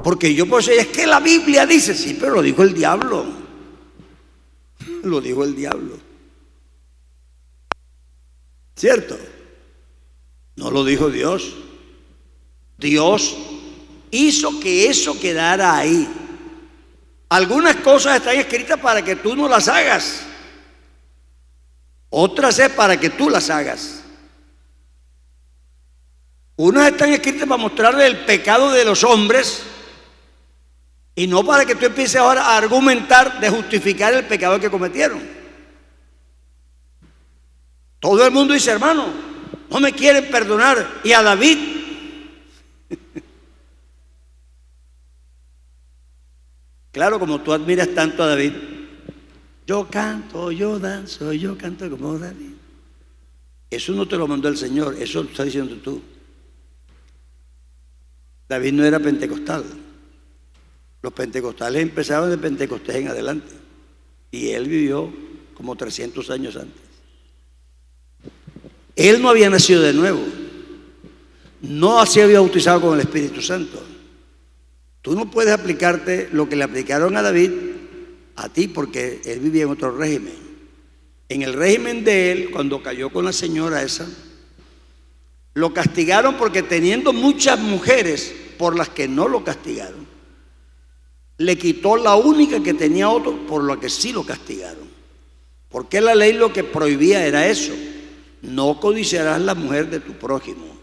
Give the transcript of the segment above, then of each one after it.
Porque yo puedo decir, es que la Biblia dice, sí, pero lo dijo el diablo. Lo dijo el diablo. ¿Cierto? No lo dijo Dios. Dios hizo que eso quedara ahí. Algunas cosas están escritas para que tú no las hagas. Otras es para que tú las hagas. Unas están escritas para mostrarle el pecado de los hombres y no para que tú empieces ahora a argumentar de justificar el pecado que cometieron. Todo el mundo dice, hermano, no me quieren perdonar. Y a David, claro, como tú admiras tanto a David, yo canto, yo danzo, yo canto como David. Eso no te lo mandó el Señor, eso lo estás diciendo tú. David no era pentecostal. Los pentecostales empezaron de Pentecostés en adelante. Y él vivió como 300 años antes. Él no había nacido de nuevo. No se había bautizado con el Espíritu Santo. Tú no puedes aplicarte lo que le aplicaron a David a ti, porque él vivía en otro régimen. En el régimen de él, cuando cayó con la señora esa, lo castigaron porque teniendo muchas mujeres por las que no lo castigaron, le quitó la única que tenía otro por la que sí lo castigaron. Porque la ley lo que prohibía era eso: no codiciarás la mujer de tu prójimo,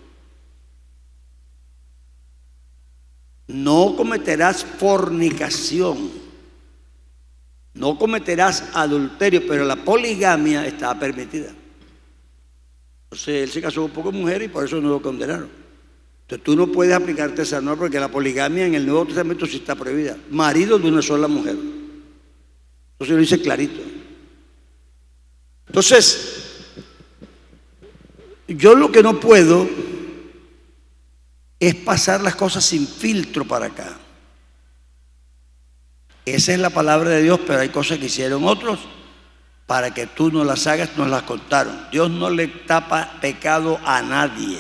no cometerás fornicación, no cometerás adulterio, pero la poligamia estaba permitida. Entonces él se casó con pocas mujeres y por eso no lo condenaron. Entonces tú no puedes aplicarte esa norma porque la poligamia en el Nuevo Testamento sí está prohibida. Marido de una sola mujer. Entonces lo dice clarito. Entonces, yo lo que no puedo es pasar las cosas sin filtro para acá. Esa es la palabra de Dios, pero hay cosas que hicieron otros para que tú no las hagas, nos las contaron. Dios no le tapa pecado a nadie.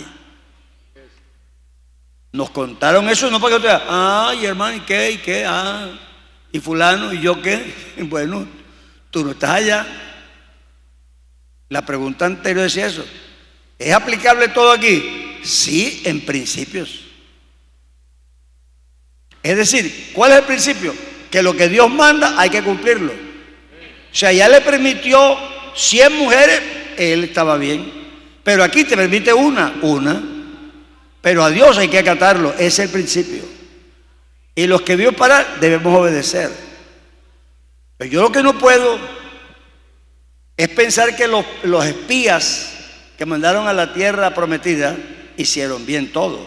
Nos contaron eso, no para que tú digas, ay hermano, ¿y qué? ¿Y qué? ¿Y fulano? ¿Y yo qué? Bueno, tú no estás allá. La pregunta anterior decía eso. ¿Es aplicable todo aquí? Sí, en principios. Es decir, ¿cuál es el principio? Que lo que Dios manda hay que cumplirlo. O sea, ya le permitió 100 mujeres, él estaba bien. Pero aquí te permite una. Pero a Dios hay que acatarlo, ese es el principio. Y los que vio parar debemos obedecer. Pero yo lo que no puedo es pensar que los espías que mandaron a la tierra prometida hicieron bien todo.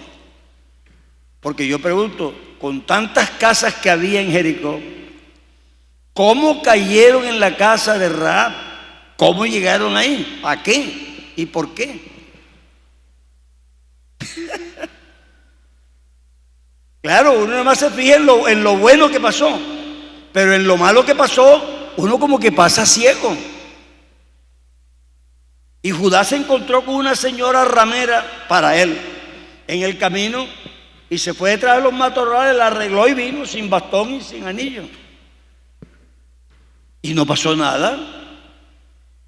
Porque yo pregunto, con tantas casas que había en Jericó, ¿cómo cayeron en la casa de Rahab? ¿Cómo llegaron ahí? ¿A qué? ¿Y por qué? Claro, uno nada más se fija en lo bueno que pasó, pero en lo malo que pasó, uno como que pasa ciego. Y Judá se encontró con una señora ramera para él en el camino y se fue detrás de los matorrales, la arregló y vino sin bastón y sin anillo. Y no pasó nada.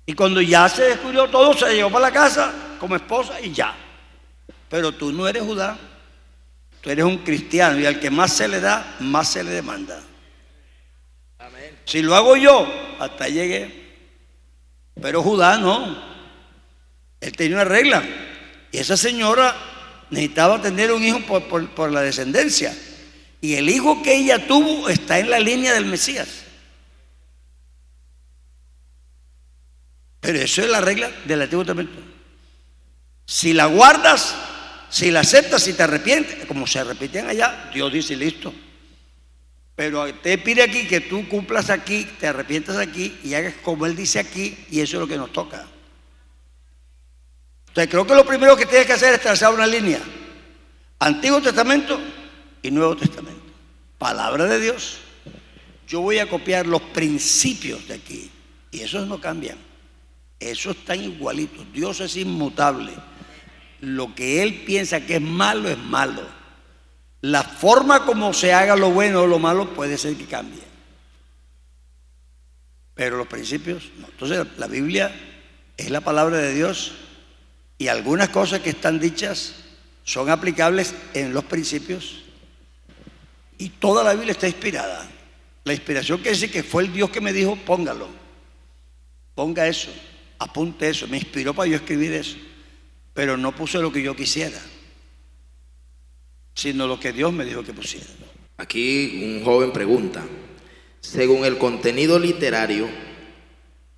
Y cuando ya se descubrió todo, se llevó para la casa como esposa y ya. Pero tú no eres Judá, tú eres un cristiano y al que más se le da, más se le demanda. Amén. Si lo hago yo, hasta ahí llegué. Pero Judá no. Él tenía una regla. Y esa señora necesitaba tener un hijo por la descendencia. Y el hijo que ella tuvo está en la línea del Mesías. Pero eso es la regla del Antiguo Testamento. Si la guardas, si la aceptas, si te arrepientes, como se arrepienten allá, Dios dice listo. Pero te pide aquí que tú cumplas aquí, te arrepientas aquí y hagas como Él dice aquí, y eso es lo que nos toca. Entonces creo que lo primero que tienes que hacer es trazar una línea: Antiguo Testamento y Nuevo Testamento. Palabra de Dios. Yo voy a copiar los principios de aquí y esos no cambian. Esos están igualitos. Dios es inmutable. Lo que Él piensa que es malo, La forma como se haga lo bueno o lo malo puede ser que cambie, pero los principios no. Entonces la Biblia es la palabra de Dios y algunas cosas que están dichas son aplicables en los principios y toda la Biblia está inspirada. La inspiración quiere decir que fue el Dios que me dijo, póngalo, ponga eso, apunte eso, me inspiró para yo escribir eso, pero no puse lo que yo quisiera, sino lo que Dios me dijo que pusiera. Aquí un joven pregunta, según el contenido literario,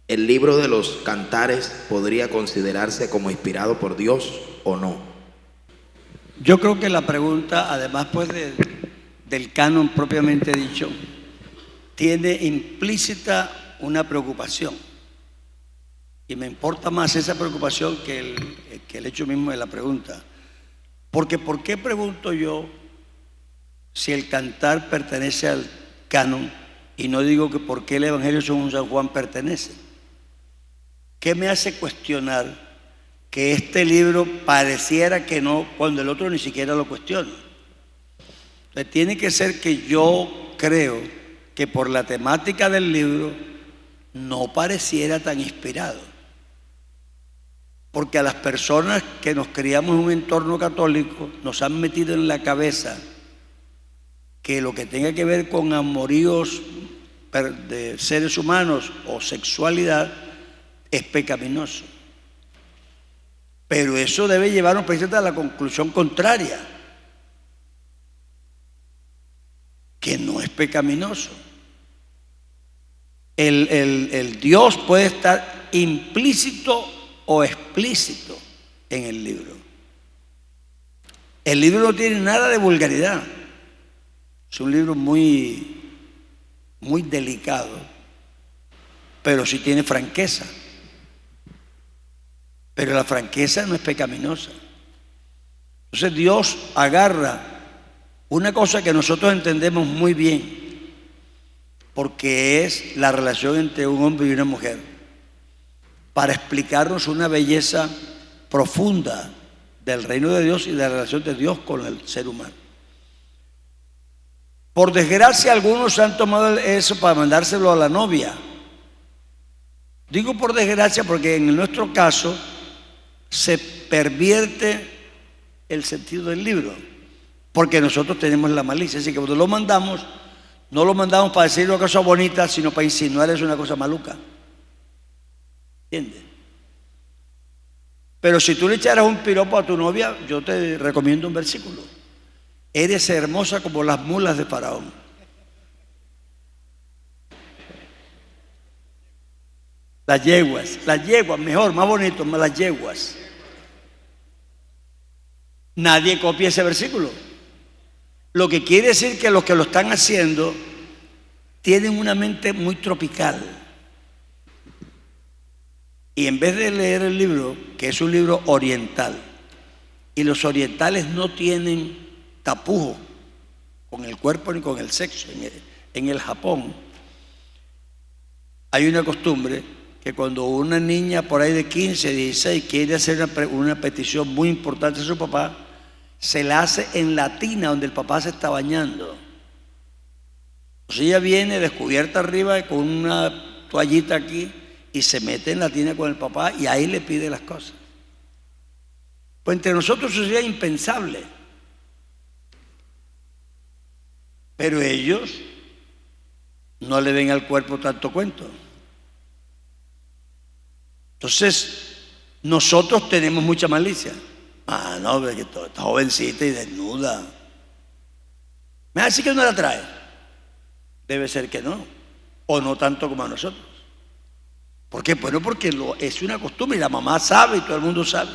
¿el libro de los Cantares podría considerarse como inspirado por Dios o no? Yo creo que la pregunta, además pues del canon propiamente dicho, tiene implícita una preocupación. Y me importa más esa preocupación que el hecho mismo de la pregunta. Porque ¿por qué pregunto yo si el cantar pertenece al canon y no digo que por qué el Evangelio según San Juan pertenece? ¿Qué me hace cuestionar que este libro pareciera que no, cuando el otro ni siquiera lo cuestiona? Entonces, tiene que ser que yo creo que por la temática del libro no pareciera tan inspirado. Porque a las personas que nos criamos en un entorno católico nos han metido en la cabeza que lo que tenga que ver con amoríos de seres humanos o sexualidad es pecaminoso. Pero eso debe llevarnos precisamente a la conclusión contraria, que no es pecaminoso. El Dios puede estar implícito o explícito en el libro. El libro no tiene nada de vulgaridad. Es un libro muy, muy delicado, pero sí tiene franqueza. Pero la franqueza no es pecaminosa. Entonces Dios agarra una cosa que nosotros entendemos muy bien, porque es la relación entre un hombre y una mujer, para explicarnos una belleza profunda del reino de Dios y de la relación de Dios con el ser humano. Por desgracia, algunos han tomado eso para mandárselo a la novia. Digo por desgracia porque en nuestro caso se pervierte el sentido del libro, porque nosotros tenemos la malicia. Así que cuando lo mandamos, no lo mandamos para decir una cosa bonita, sino para insinuarles una cosa maluca. ¿Entiendes? Pero si tú le echaras un piropo a tu novia, yo te recomiendo un versículo. Eres hermosa como las mulas de Faraón. Las yeguas, mejor, más bonito, más las yeguas. Nadie copia ese versículo. Lo que quiere decir que los que lo están haciendo tienen una mente muy tropical. Y en vez de leer el libro, que es un libro oriental, y los orientales no tienen tapujo con el cuerpo ni con el sexo. En el Japón hay una costumbre que cuando una niña por ahí de 15, 16 quiere hacer una petición muy importante a su papá, se la hace en la tina donde el papá se está bañando. Entonces ella viene descubierta arriba con una toallita aquí y se mete en la tina con el papá y ahí le pide las cosas. Pues entre nosotros eso sería impensable. Pero ellos no le ven al cuerpo tanto cuento. Entonces, nosotros tenemos mucha malicia. Ah, no, porque está jovencita y desnuda. ¿Me va a decir que no la trae? Debe ser que no. O no tanto como a nosotros. ¿Por qué? Bueno, porque es una costumbre y la mamá sabe y todo el mundo sabe.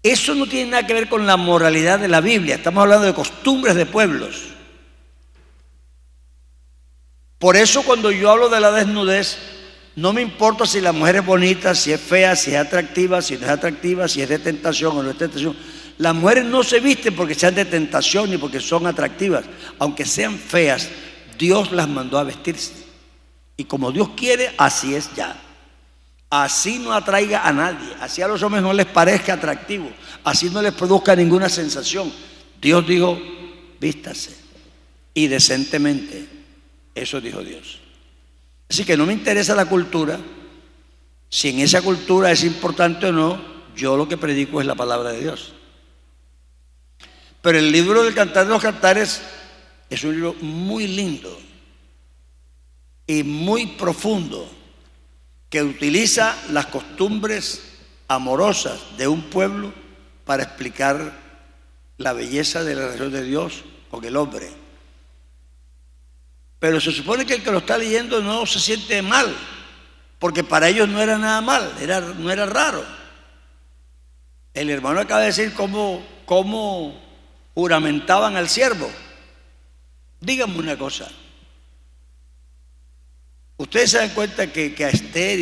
Eso no tiene nada que ver con la moralidad de la Biblia. Estamos hablando de costumbres de pueblos. Por eso cuando yo hablo de la desnudez, no me importa si la mujer es bonita, si es fea, si es atractiva, si no es atractiva, si es de tentación o no es de tentación. Las mujeres no se visten porque sean de tentación ni porque son atractivas. Aunque sean feas, Dios las mandó a vestirse. Y como Dios quiere, así es ya. Así no atraiga a nadie, así a los hombres no les parezca atractivo, así no les produzca ninguna sensación. Dios dijo, vístase, y decentemente. Eso dijo Dios. Así que no me interesa la cultura. Si en esa cultura es importante o no, yo lo que predico es la palabra de Dios. Pero el libro del Cantar de los Cantares es un libro muy lindo y muy profundo, que utiliza las costumbres amorosas de un pueblo para explicar la belleza de la relación de Dios con el hombre. Pero se supone que el que lo está leyendo no se siente mal, porque para ellos no era nada mal, no era raro. El hermano acaba de decir cómo juramentaban al siervo. Díganme una cosa. Ustedes se dan cuenta que a Esther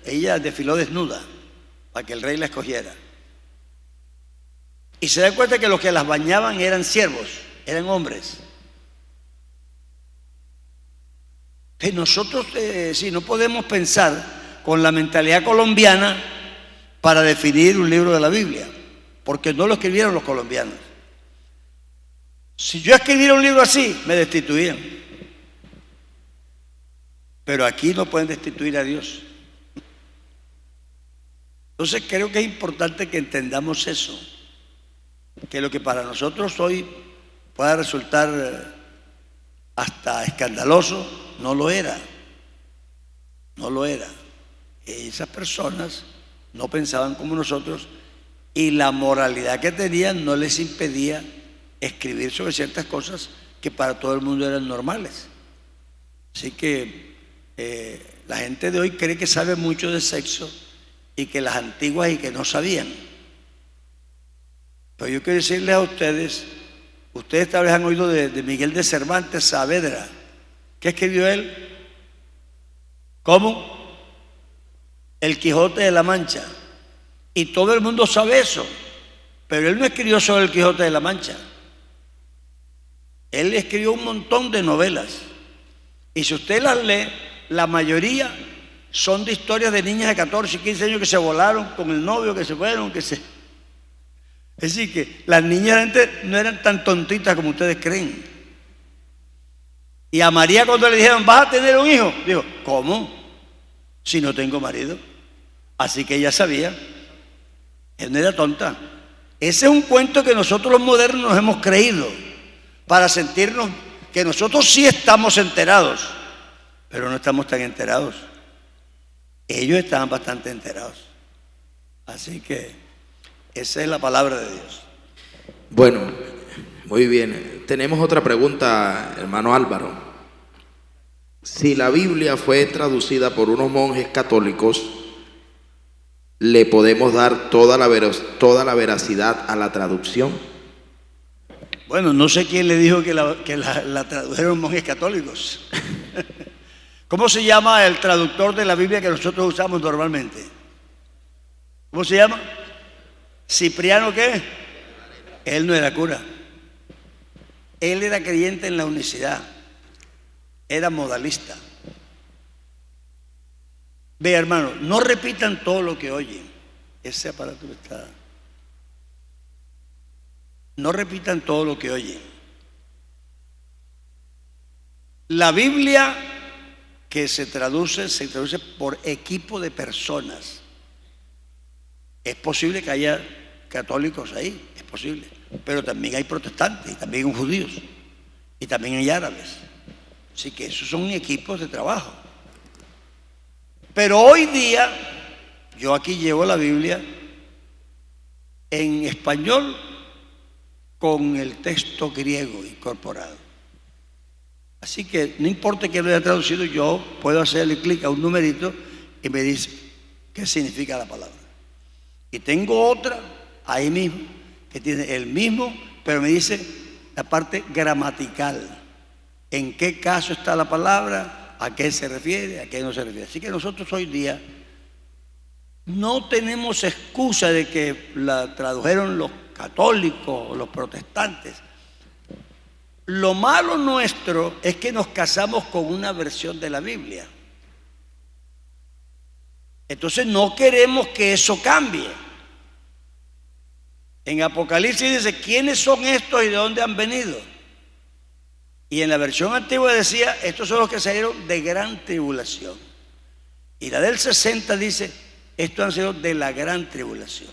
ella desfiló desnuda para que el rey la escogiera. Y se dan cuenta que los que las bañaban eran siervos, eran hombres. Entonces nosotros sí, no podemos pensar con la mentalidad colombiana para definir un libro de la Biblia, porque no lo escribieron los colombianos. Si yo escribiera un libro así, me destituían. Pero aquí no pueden destituir a Dios. Entonces creo que es importante que entendamos eso, que lo que para nosotros hoy pueda resultar hasta escandaloso, no lo era. No lo era. Esas personas no pensaban como nosotros y la moralidad que tenían no les impedía escribir sobre ciertas cosas que para todo el mundo eran normales. Así que la gente de hoy cree que sabe mucho de sexo y que las antiguas y que no sabían. Pero yo quiero decirles a ustedes, ustedes tal vez han oído de Miguel de Cervantes Saavedra. ¿Qué escribió él? ¿Cómo? El Quijote de la Mancha. Y todo el mundo sabe eso, pero él no escribió sobre el Quijote de la Mancha. Él escribió un montón de novelas. Y si usted las lee, la mayoría son de historias de niñas de 14 y 15 años que se volaron con el novio, que se fueron, Es decir, que las niñas antes no eran tan tontitas como ustedes creen. Y a María cuando le dijeron, ¿vas a tener un hijo? Dijo, ¿cómo? Si no tengo marido. Así que ella sabía. Ella no era tonta. Ese es un cuento que nosotros los modernos nos hemos creído para sentirnos que nosotros sí estamos enterados, pero no estamos tan enterados. Ellos estaban bastante enterados. Así que esa es la palabra de Dios. Bueno, muy bien. Tenemos otra pregunta, hermano Álvaro. Si la Biblia fue traducida por unos monjes católicos, ¿le podemos dar toda la veracidad a la traducción? Bueno, no sé quién le dijo que la tradujeron monjes católicos. ¿Cómo se llama el traductor de la Biblia que nosotros usamos normalmente? ¿Cómo se llama? ¿Cipriano qué? Él no era cura. Él era creyente en la unicidad. Era modalista. Ve, hermano, no repitan todo lo que oyen. Ese aparato está... No repitan todo lo que oyen. La Biblia que se traduce por equipo de personas. Es posible que haya católicos ahí, es posible, pero también hay protestantes, y también hay judíos, y también hay árabes. Así que esos son equipos de trabajo. Pero hoy día, yo aquí llevo la Biblia en español con el texto griego incorporado. Así que no importa que lo haya traducido, yo puedo hacerle clic a un numerito y me dice qué significa la palabra. Y tengo otra ahí mismo que tiene el mismo, pero me dice la parte gramatical. ¿En qué caso está la palabra? ¿A qué se refiere? ¿A qué no se refiere? Así que nosotros hoy día no tenemos excusa de que la tradujeron los católicos o los protestantes. Lo malo nuestro es que nos casamos con una versión de la Biblia. Entonces no queremos que eso cambie. En Apocalipsis dice, ¿quiénes son estos y de dónde han venido? Y en la versión antigua decía, estos son los que salieron de gran tribulación. Y la del 60 dice, estos han sido de la gran tribulación.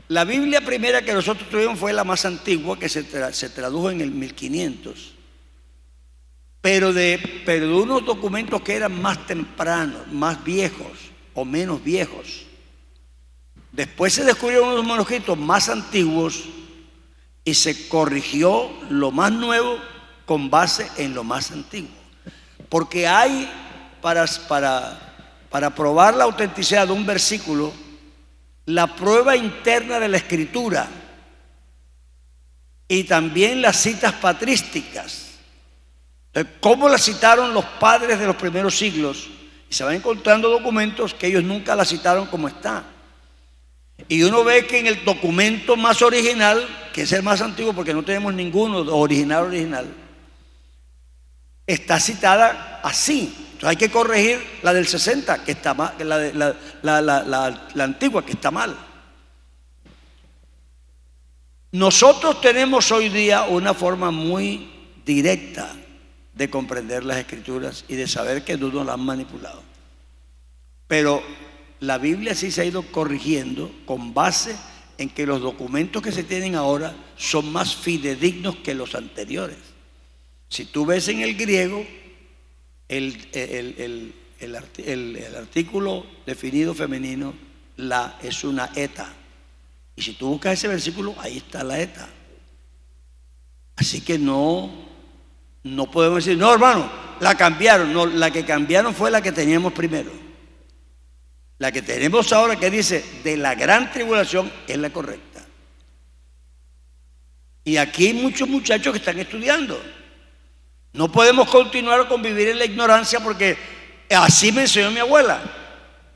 La Biblia primera que nosotros tuvimos fue la más antigua, que se tradujo en el 1500. Pero de unos documentos que eran más tempranos, más viejos o menos viejos. Después se descubrieron unos manuscritos más antiguos y se corrigió lo más nuevo con base en lo más antiguo. Porque hay, para probar la autenticidad de un versículo, la prueba interna de la escritura y también las citas patrísticas. Entonces, ¿cómo la citaron los padres de los primeros siglos? Y se van encontrando documentos que ellos nunca la citaron como está. Y uno ve que en el documento más original, que es el más antiguo porque no tenemos ninguno original, está citada así. Entonces hay que corregir la del 60, que está mal, la antigua, que está mal. Nosotros tenemos hoy día una forma muy directa de comprender las Escrituras y de saber que no nos las han manipulado. Pero la Biblia sí se ha ido corrigiendo con base en que los documentos que se tienen ahora son más fidedignos que los anteriores. Si tú ves en el griego, el artículo definido femenino, la, es una eta. Y si tú buscas ese versículo, ahí está la eta. Así que no podemos decir, no, hermano, la cambiaron. No, la que cambiaron fue la que teníamos primero. La que tenemos ahora, que dice de la gran tribulación, es la correcta. Y aquí hay muchos muchachos que están estudiando. No podemos continuar a convivir en la ignorancia porque así me enseñó mi abuela.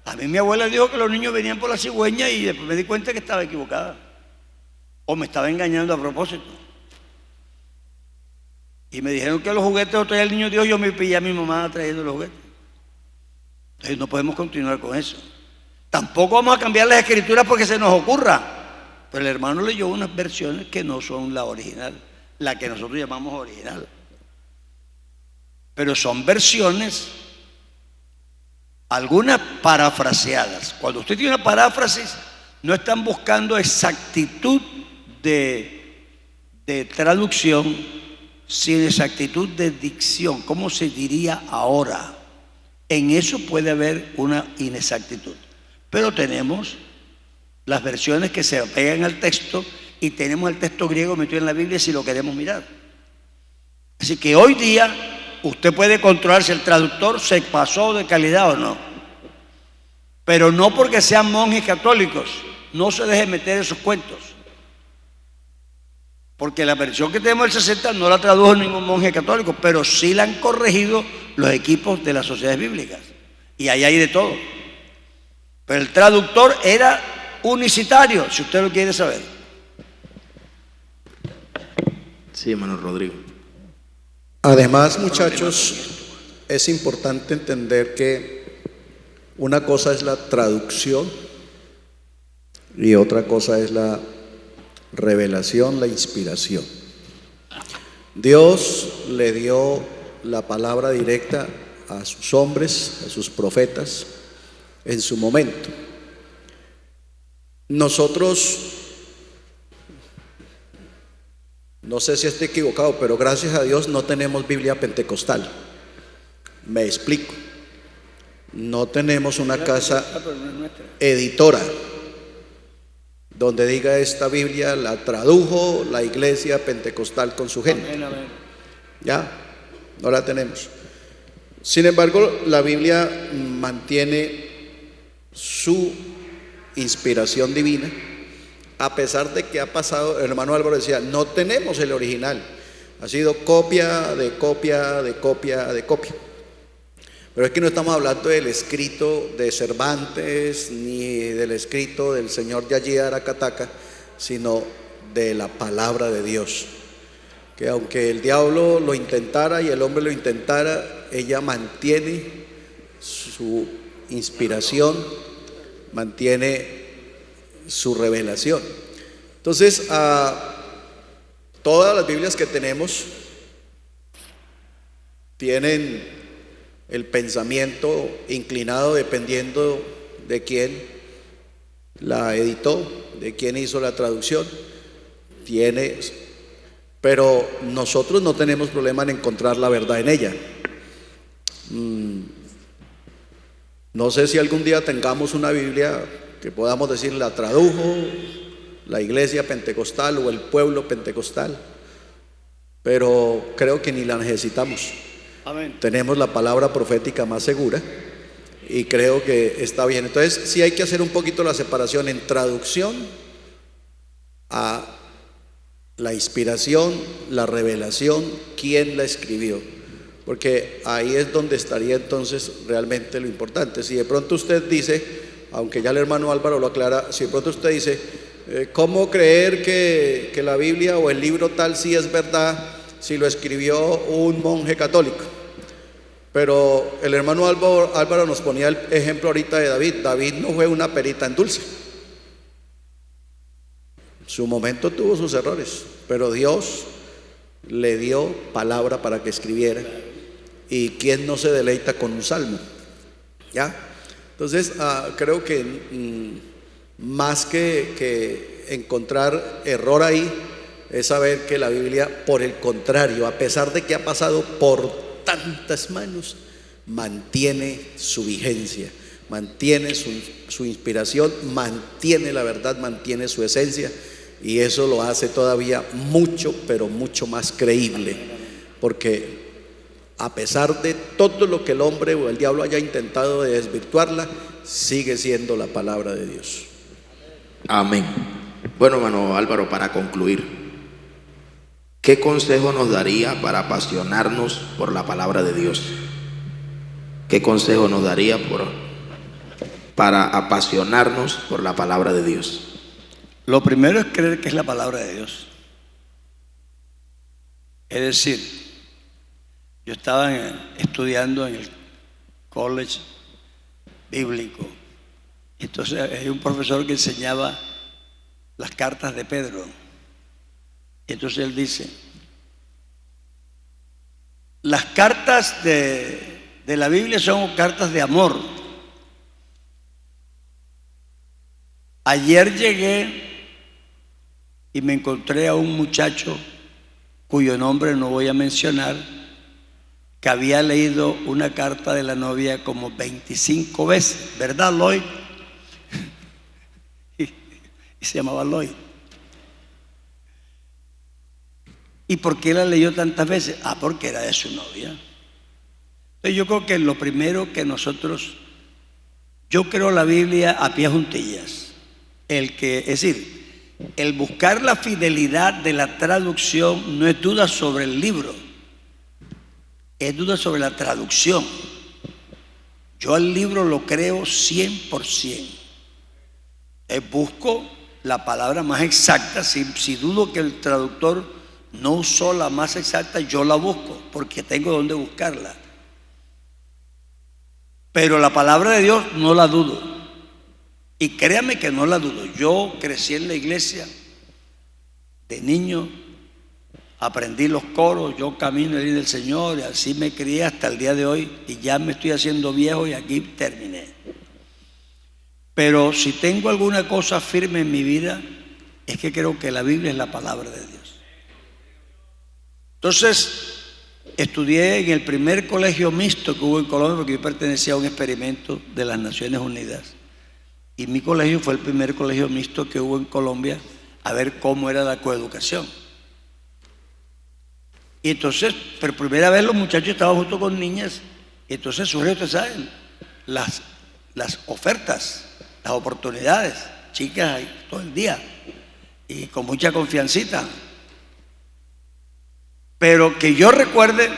A mí mi abuela dijo que los niños venían por la cigüeña y después me di cuenta que estaba equivocada. O me estaba engañando a propósito. Y me dijeron que los juguetes los traía el niño Dios, yo me pillé a mi mamá trayendo los juguetes. Entonces no podemos continuar con eso. Tampoco vamos a cambiar las escrituras porque se nos ocurra. Pero el hermano leyó unas versiones que no son la original, la que nosotros llamamos original. Pero son versiones, algunas parafraseadas. Cuando usted tiene una paráfrasis, no están buscando exactitud de traducción, sino exactitud de dicción. ¿Cómo se diría ahora? En eso puede haber una inexactitud. Pero tenemos las versiones que se apegan al texto y tenemos el texto griego metido en la Biblia si lo queremos mirar. Así que hoy día usted puede controlar si el traductor se pasó de calidad o no. Pero no porque sean monjes católicos, no se deje meter esos cuentos. Porque la versión que tenemos del 60 no la tradujo ningún monje católico, pero sí la han corregido los equipos de las sociedades bíblicas. Y ahí hay de todo. Pero el traductor era unicitario, si usted lo quiere saber. Sí, hermano Rodrigo. Además, muchachos, es importante entender que una cosa es la traducción y otra cosa es la revelación, la inspiración. Dios le dio la palabra directa a sus hombres, a sus profetas, en su momento. Nosotros, no sé si estoy equivocado, pero gracias a Dios no tenemos Biblia pentecostal. Me explico. No tenemos una casa editora donde diga esta Biblia la tradujo la iglesia pentecostal con su gente. Amén, amén. Ya, no la tenemos. Sin embargo, la Biblia mantiene su inspiración divina, a pesar de que ha pasado, el hermano Álvaro decía, no tenemos el original, ha sido copia de copia de copia de copia. Pero es que no estamos hablando del escrito de Cervantes ni del escrito del señor Yayi Aracataca, sino de la palabra de Dios, que aunque el diablo lo intentara y el hombre lo intentara, ella mantiene su inspiración, mantiene su revelación. Entonces, todas las Biblias que tenemos tienen el pensamiento inclinado dependiendo de quién la editó, de quién hizo la traducción. Pero nosotros no tenemos problema en encontrar la verdad en ella. No sé si algún día tengamos una Biblia que podamos decir la tradujo la iglesia pentecostal o el pueblo pentecostal, pero creo que ni la necesitamos. Amén. Tenemos la palabra profética más segura y creo que está bien. Entonces sí hay que hacer un poquito la separación en traducción a la inspiración, la revelación, quién la escribió, porque ahí es donde estaría entonces realmente lo importante. Si de pronto usted dice, aunque ya el hermano Álvaro lo aclara, si de pronto usted dice ¿cómo creer que la Biblia o el libro tal sí es verdad si lo escribió un monje católico? Pero el hermano Álvaro nos ponía el ejemplo ahorita de David. David no fue una perita en dulce. En su momento tuvo sus errores, pero Dios le dio palabra para que escribiera. ¿Y quién no se deleita con un salmo? ¿Ya? Entonces creo que más que encontrar error ahí, es saber que la Biblia, por el contrario, a pesar de que ha pasado por tantas manos, mantiene su vigencia, mantiene su inspiración, mantiene la verdad, mantiene su esencia, y eso lo hace todavía mucho, pero mucho más creíble, porque a pesar de todo lo que el hombre o el diablo haya intentado de desvirtuarla, sigue siendo la palabra de Dios. Amén. Bueno, hermano Álvaro, para concluir, ¿qué consejo nos daría para apasionarnos por la palabra de Dios? ¿Qué consejo nos daría para apasionarnos por la palabra de Dios? Lo primero es creer que es la palabra de Dios. Es decir, yo estaba estudiando en el college bíblico. Entonces hay un profesor que enseñaba las cartas de Pedro. Y entonces él dice, las cartas de la Biblia son cartas de amor. Ayer llegué y me encontré a un muchacho cuyo nombre no voy a mencionar, que había leído una carta de la novia como 25 veces, ¿verdad, Lloyd? Y se llamaba Lloyd. ¿Y por qué la leyó tantas veces? Porque era de su novia. Entonces yo creo que lo primero que yo creo la Biblia a pie juntillas. Es decir, el buscar la fidelidad de la traducción no es duda sobre el libro, es duda sobre la traducción. Yo al libro lo creo 100%. Busco la palabra más exacta. Si dudo que el traductor no usó la más exacta, yo la busco porque tengo donde buscarla. Pero la palabra de Dios no la dudo. Y créame que no la dudo. Yo crecí en la iglesia de niño, aprendí los coros, yo camino el día del Señor y así me crié hasta el día de hoy, y ya me estoy haciendo viejo y aquí terminé. Pero si tengo alguna cosa firme en mi vida, es que creo que la Biblia es la palabra de Dios. Entonces, estudié en el primer colegio mixto que hubo en Colombia, porque yo pertenecía a un experimento de las Naciones Unidas. Y mi colegio fue el primer colegio mixto que hubo en Colombia, a ver cómo era la coeducación. Y entonces, por primera vez los muchachos estaban junto con niñas, y entonces surgen, ustedes saben, las ofertas, las oportunidades, chicas ahí todo el día, y con mucha confiancita. Pero que yo recuerde,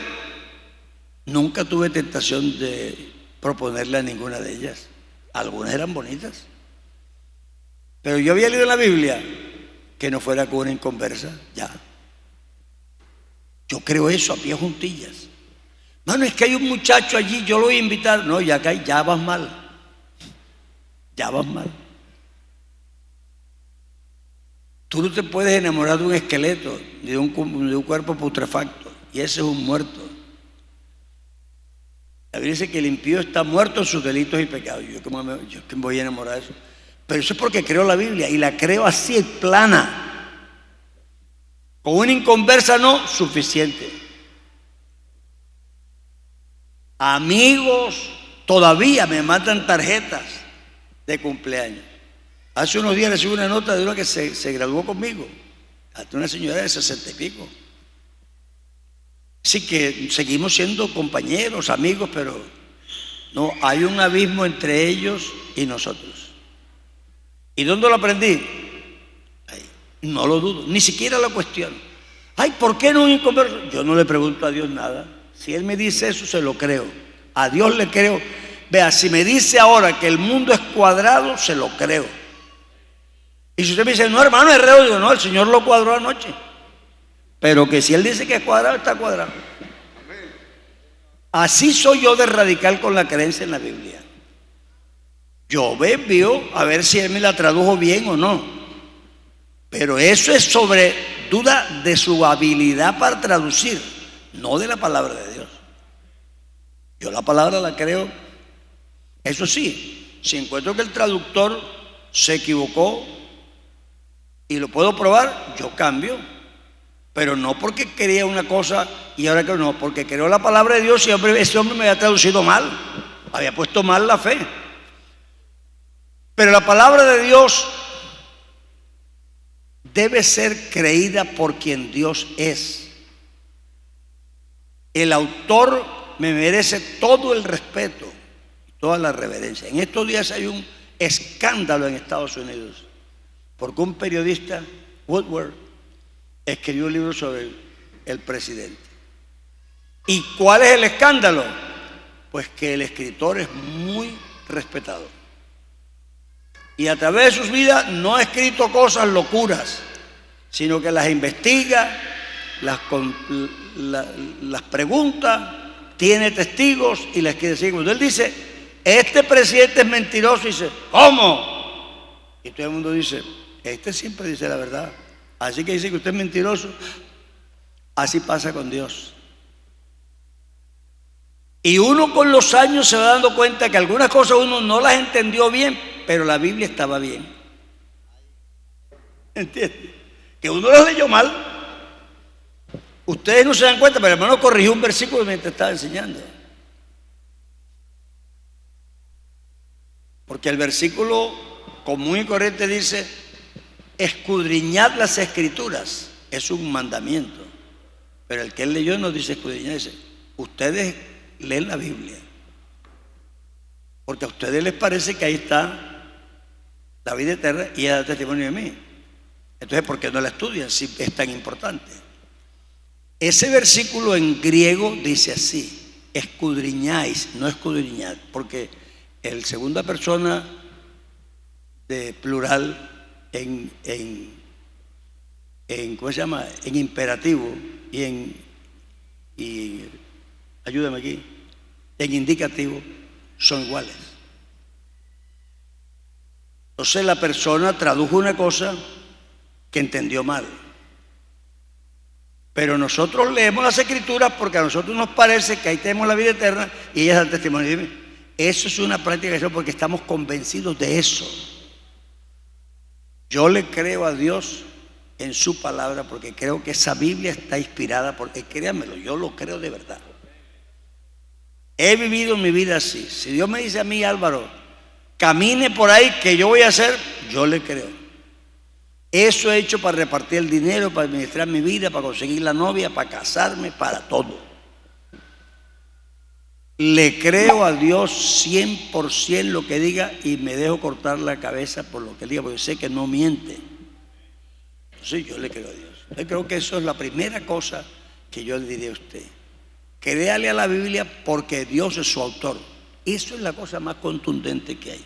nunca tuve tentación de proponerle a ninguna de ellas. Algunas eran bonitas, pero yo había leído en la Biblia que no fuera con una inconversa, ya. Yo creo eso a pie juntillas. Mano, es que hay un muchacho allí, yo lo voy a invitar. No, ya vas mal. Ya vas mal. Tú no te puedes enamorar de un esqueleto, ni de un cuerpo putrefacto, y ese es un muerto. La Biblia dice que el impío está muerto en sus delitos y pecados. Yo que me voy a enamorar de eso. Pero eso es porque creo la Biblia, y la creo así, plana. Con una inconversa no, suficiente. Amigos todavía me mandan tarjetas de cumpleaños. Hace unos días recibí una nota de una que se graduó conmigo, hasta una señora de 60 y pico. Así que seguimos siendo compañeros, amigos, pero no, hay un abismo entre ellos y nosotros. ¿Y dónde lo aprendí? Ahí, no lo dudo, ni siquiera lo cuestiono. Ay, ¿por qué no un inconverso? Yo no le pregunto a Dios nada. Si Él me dice eso, se lo creo. A Dios le creo. Vea, si me dice ahora que el mundo es cuadrado, se lo creo. Y si usted me dice, no, hermano, es reo, digo, no, el Señor lo cuadró anoche. Pero que si Él dice que es cuadrado, está cuadrado. Así soy yo de radical con la creencia en la Biblia. Yo veo a ver si Él me la tradujo bien o no. Pero eso es sobre duda de su habilidad para traducir, no de la palabra de Dios. Yo la palabra la creo. Eso sí, si encuentro que el traductor se equivocó y lo puedo probar, yo cambio. Pero no porque quería una cosa y ahora que no, porque creo la palabra de Dios y ese hombre me había traducido mal, había puesto mal la fe. Pero la palabra de Dios debe ser creída por quien Dios es. El autor me merece todo el respeto, toda la reverencia. En estos días hay un escándalo en Estados Unidos porque un periodista, Woodward, escribió un libro sobre el presidente. ¿Y cuál es el escándalo? Pues que el escritor es muy respetado y a través de sus vidas no ha escrito cosas locuras, sino que las investiga, las pregunta, tiene testigos y las quiere decir. Cuando él dice, este presidente es mentiroso, dice, ¿cómo? Y todo el mundo dice, este siempre dice la verdad. Así que dice que usted es mentiroso. Así pasa con Dios. Y uno con los años se va dando cuenta que algunas cosas uno no las entendió bien, pero la Biblia estaba bien. ¿Entiende? Que uno las leyó mal. Ustedes no se dan cuenta, pero el hermano corrigió un versículo mientras estaba enseñando. Porque el versículo común y corriente dice, escudriñad las escrituras, es un mandamiento. Pero el que él leyó no dice escudriñad, dice, ustedes leen la Biblia. Porque a ustedes les parece que ahí está la vida eterna y ella da testimonio de mí. Entonces, ¿por qué no la estudian si es tan importante? Ese versículo en griego dice así, escudriñáis, no escudriñad, porque el segunda persona de plural en ¿cómo se llama? En imperativo y ayúdame aquí, en indicativo son iguales. Entonces la persona tradujo una cosa que entendió mal. Pero nosotros leemos las escrituras porque a nosotros nos parece que ahí tenemos la vida eterna y ellas dan testimonio de mí. Eso es una práctica de eso porque estamos convencidos de eso. Yo le creo a Dios en su palabra porque creo que esa Biblia está inspirada, porque créanmelo, yo lo creo de verdad. He vivido mi vida así. Si Dios me dice a mí, Álvaro, camine por ahí, que yo voy a hacer, yo le creo. Eso he hecho para repartir el dinero, para administrar mi vida, para conseguir la novia, para casarme, para todo. Le creo a Dios 100% lo que diga y me dejo cortar la cabeza por lo que diga, porque sé que no miente. Sí, yo le creo a Dios. Yo creo que eso es la primera cosa que yo le diría a usted. Créale a la Biblia porque Dios es su autor. Eso es la cosa más contundente que hay.